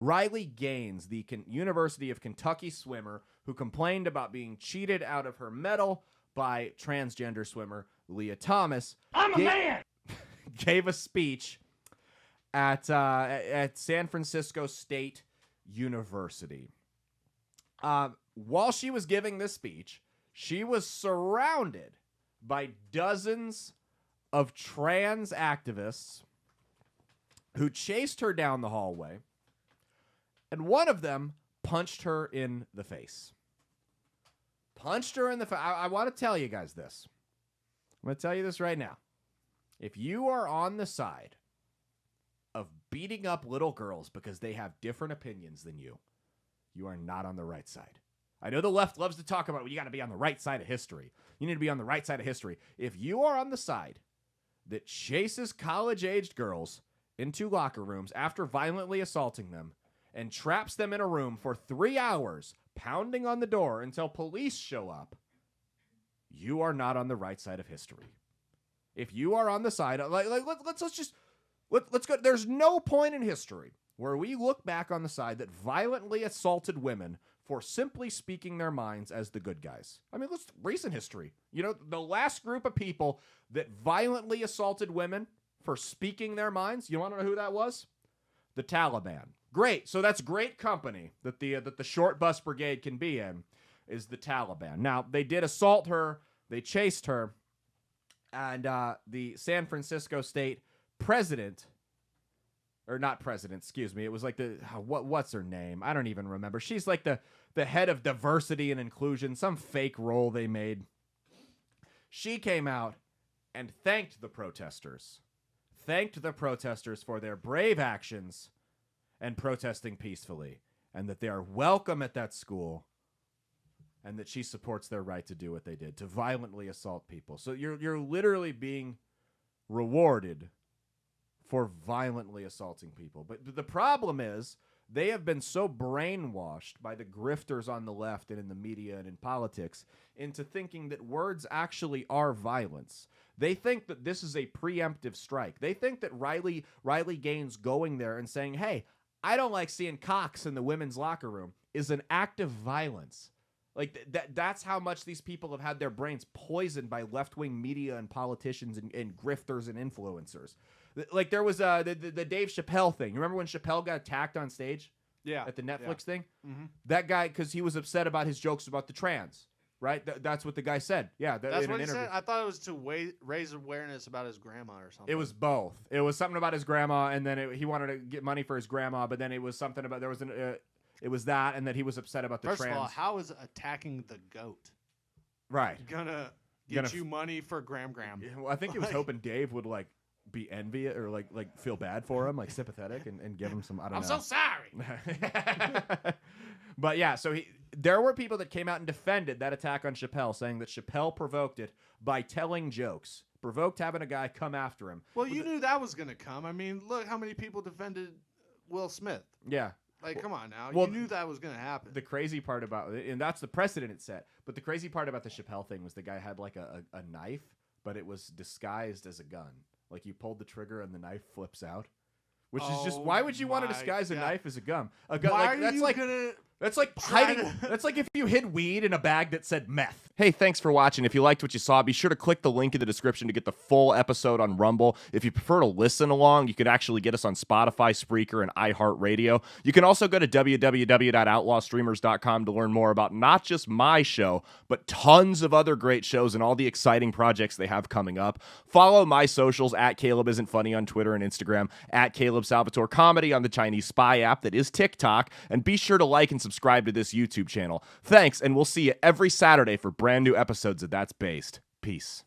Riley Gaines, the University of Kentucky swimmer who complained about being cheated out of her medal by transgender swimmer Leah Thomas, gave a speech at San Francisco State University. While she was giving this speech, she was surrounded by dozens of trans activists who chased her down the hallway, and one of them punched her in the face. Punched her in the face. I want to tell you guys this. I'm going to tell you this right now. If you are on the side of beating up little girls because they have different opinions than you, you are not on the right side. I know the left loves to talk about, well, you got to be on the right side of history. You need to be on the right side of history. If you are on the side that chases college-aged girls into locker rooms after violently assaulting them and traps them in a room for 3 hours, pounding on the door until police show up, you are not on the right side of history. If you are on the side, let's go. There's no point in history where we look back on the side that violently assaulted women for simply speaking their minds as the good guys. I mean, recent history. You know, the last group of people that violently assaulted women for speaking their minds, you want to know who that was? The Taliban. Great. So that's great company that the short bus brigade can be in, is the Taliban. Now, they did assault her. They chased her. And the San Francisco State president, or not president, excuse me. It was like what's her name? I don't even remember. She's like the head of diversity and inclusion, some fake role they made. She came out and thanked the protesters for their brave actions and protesting peacefully, and that they are welcome at that school, and that she supports their right to do what they did, to violently assault people. So you're literally being rewarded for violently assaulting people. But the problem is they have been so brainwashed by the grifters on the left and in the media and in politics into thinking that words actually are violence. They think that this is a preemptive strike. They think that Riley Gaines going there and saying, hey, I don't like seeing cocks in the women's locker room is an act of violence. Like that's how much these people have had their brains poisoned by left-wing media and politicians and grifters and influencers. Like there was the Dave Chappelle thing. You remember when Chappelle got attacked on stage? Yeah. At the Netflix thing? Mm-hmm. That guy, because he was upset about his jokes about the trans, right? That's what the guy said. Yeah, that's what he said? I thought it was to raise awareness about his grandma or something. It was both. It was something about his grandma, and then he wanted to get money for his grandma, but then it was something about, it was that, and that he was upset about the trans. First of all, how is attacking the goat gonna get you money for Gram? Well, I think he was hoping Dave would be envious or feel bad for him, sympathetic, and give him some. I don't know. I'm so sorry. But yeah, so there were people that came out and defended that attack on Chappelle, saying that Chappelle provoked it by telling jokes, provoked having a guy come after him. Well, you knew that was gonna come. I mean, look how many people defended Will Smith. Yeah. Come on now. Well, you knew that was going to happen. The crazy part about it, and that's the precedent it set, but the crazy part about the Chappelle thing was the guy had a knife, but it was disguised as a gun. Like you pulled the trigger and the knife flips out. Which is just, why would you want to disguise a knife as a gun? A gun why are you gonna... That's like hiding. That's like if you hid weed in a bag that said meth. Hey, thanks for watching. If you liked what you saw, be sure to click the link in the description to get the full episode on Rumble. If you prefer to listen along, you could actually get us on Spotify, Spreaker, and iHeartRadio. You can also go to www.outlawstreamers.com to learn more about not just my show, but tons of other great shows and all the exciting projects they have coming up. Follow my socials at Caleb Isn't Funny on Twitter and Instagram, at Caleb Salvatore Comedy on the Chinese Spy app that is TikTok, and be sure to like and subscribe to this YouTube channel. Thanks, and we'll see you every Saturday for brand new episodes of That's Based. Peace.